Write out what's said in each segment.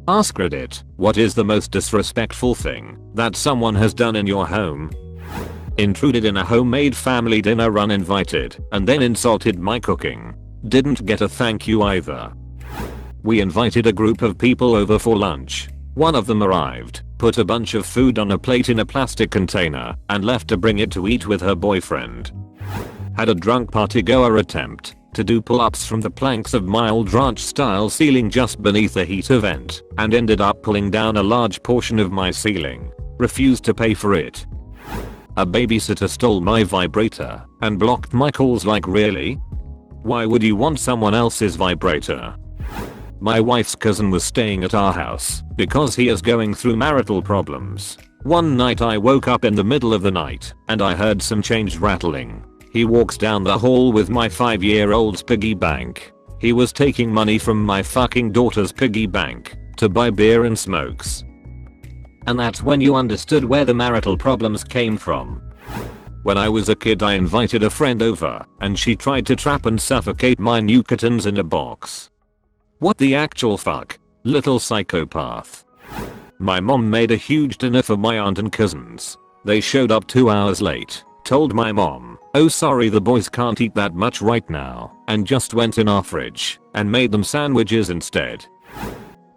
AskReddit, what is the most disrespectful thing that someone has done in your home? Intruded in a homemade family dinner uninvited and then insulted my cooking. Didn't get a thank you either. We invited a group of people over for lunch. One of them arrived, put a bunch of food on a plate in a plastic container, and left to bring it to eat with her boyfriend. Had a drunk partygoer attempt to do pull-ups from the planks of mild ranch style ceiling just beneath a heater vent, and ended up pulling down a large portion of my ceiling. Refused to pay for it. A babysitter stole my vibrator and blocked my calls. Like, really? Why would you want someone else's vibrator? My wife's cousin was staying at our house because he is going through marital problems. One night I woke up in the middle of the night and I heard some change rattling. He walks down the hall with my 5-year-old's piggy bank. He was taking money from my fucking daughter's piggy bank to buy beer and smokes. And that's when you understood where the marital problems came from. When I was a kid I invited a friend over and she tried to trap and suffocate my new kittens in a box. What the actual fuck? Little psychopath. My mom made a huge dinner for my aunt and cousins. They showed up 2 hours late, told my mom, "Oh sorry, the boys can't eat that much right now," and just went in our fridge and made them sandwiches instead.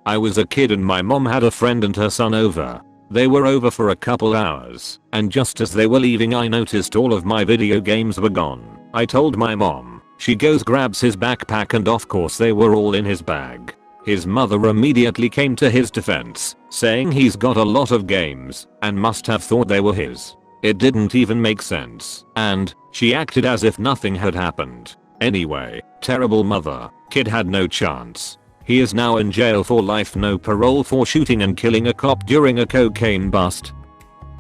I was a kid and my mom had a friend and her son over. They were over for a couple hours, and just as they were leaving I noticed all of my video games were gone. I told my mom. She goes, grabs his backpack, and of course they were all in his bag. His mother immediately came to his defense, saying he's got a lot of games and must have thought they were his. It didn't even make sense, and she acted as if nothing had happened. Anyway, terrible mother. Kid had no chance. He is now in jail for life, no parole, for shooting and killing a cop during a cocaine bust.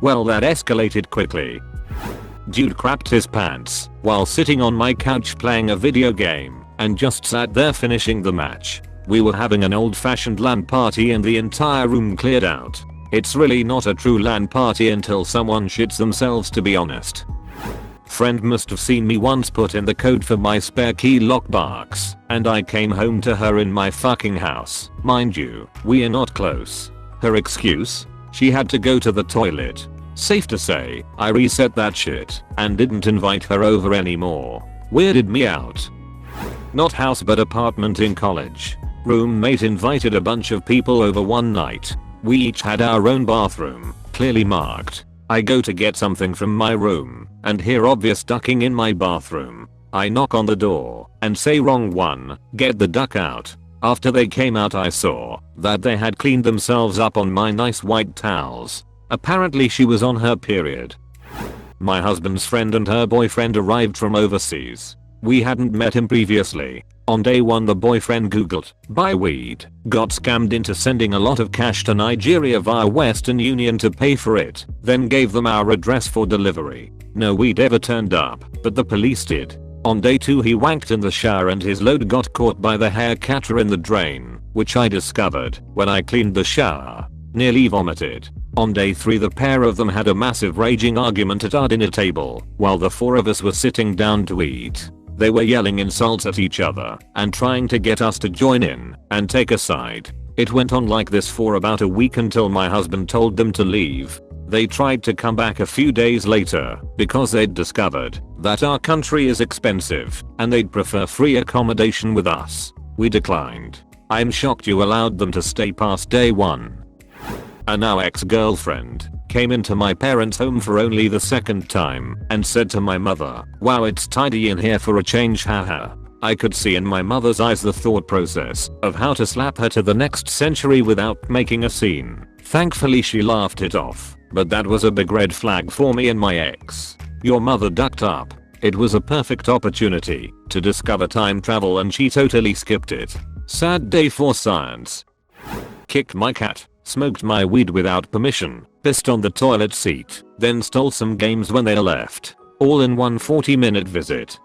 Well, that escalated quickly. Dude crapped his pants while sitting on my couch playing a video game and just sat there finishing the match. We were having an old-fashioned LAN party and the entire room cleared out. It's really not a true LAN party until someone shits themselves, to be honest. Friend must have seen me once put in the code for my spare key lockbox, and I came home to her in my fucking house. Mind you, we are not close. Her excuse? She had to go to the toilet. Safe to say, I reset that shit and didn't invite her over anymore. Weirded me out. Not house but apartment in college. Roommate invited a bunch of people over one night. We each had our own bathroom, clearly marked. I go to get something from my room and hear obvious ducking in my bathroom. I knock on the door and say, "Wrong one, get the duck out." After they came out I saw that they had cleaned themselves up on my nice white towels. Apparently she was on her period. My husband's friend and her boyfriend arrived from overseas. We hadn't met him previously. On day one the boyfriend googled buy weed, got scammed into sending a lot of cash to Nigeria via Western Union to pay for it, then gave them our address for delivery. No weed ever turned up, but the police did. On day 2 he wanked in the shower and his load got caught by the hair catcher in the drain, which I discovered when I cleaned the shower. Nearly vomited. On day 3 the pair of them had a massive raging argument at our dinner table while the 4 of us were sitting down to eat. They were yelling insults at each other and trying to get us to join in and take a side. It went on like this for about a week until my husband told them to leave. They tried to come back a few days later because they'd discovered that our country is expensive and they'd prefer free accommodation with us. We declined. I'm shocked you allowed them to stay past day 1. A now ex-girlfriend came into my parents' home for only the 2nd time and said to my mother, "Wow, it's tidy in here for a change, haha." I could see in my mother's eyes the thought process of how to slap her to the next century without making a scene. Thankfully she laughed it off, but that was a big red flag for me and my ex. Your mother ducked up. It was a perfect opportunity to discover time travel and she totally skipped it. Sad day for science. Kicked my cat. Smoked my weed without permission, pissed on the toilet seat, then stole some games when they left. All in one 40-minute visit.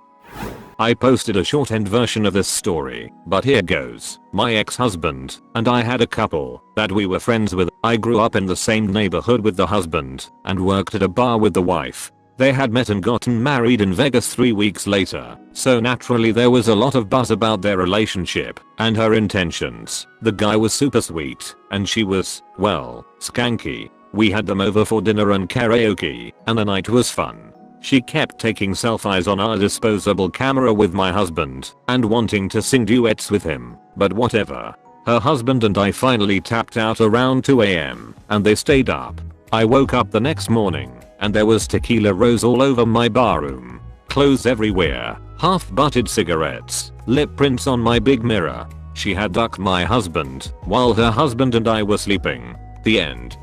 I posted a shorthand version of this story, but here goes. My ex-husband and I had a couple that we were friends with. I grew up in the same neighborhood with the husband and worked at a bar with the wife. They had met and gotten married in Vegas 3 weeks later, so naturally there was a lot of buzz about their relationship and her intentions. The guy was super sweet, and she was, well, skanky. We had them over for dinner and karaoke, and the night was fun. She kept taking selfies on our disposable camera with my husband and wanting to sing duets with him, but whatever. Her husband and I finally tapped out around 2 AM, and they stayed up. I woke up the next morning, and there was tequila rose all over my barroom, clothes everywhere, half-butted cigarettes, lip prints on my big mirror. She had ducked my husband while her husband and I were sleeping. The end.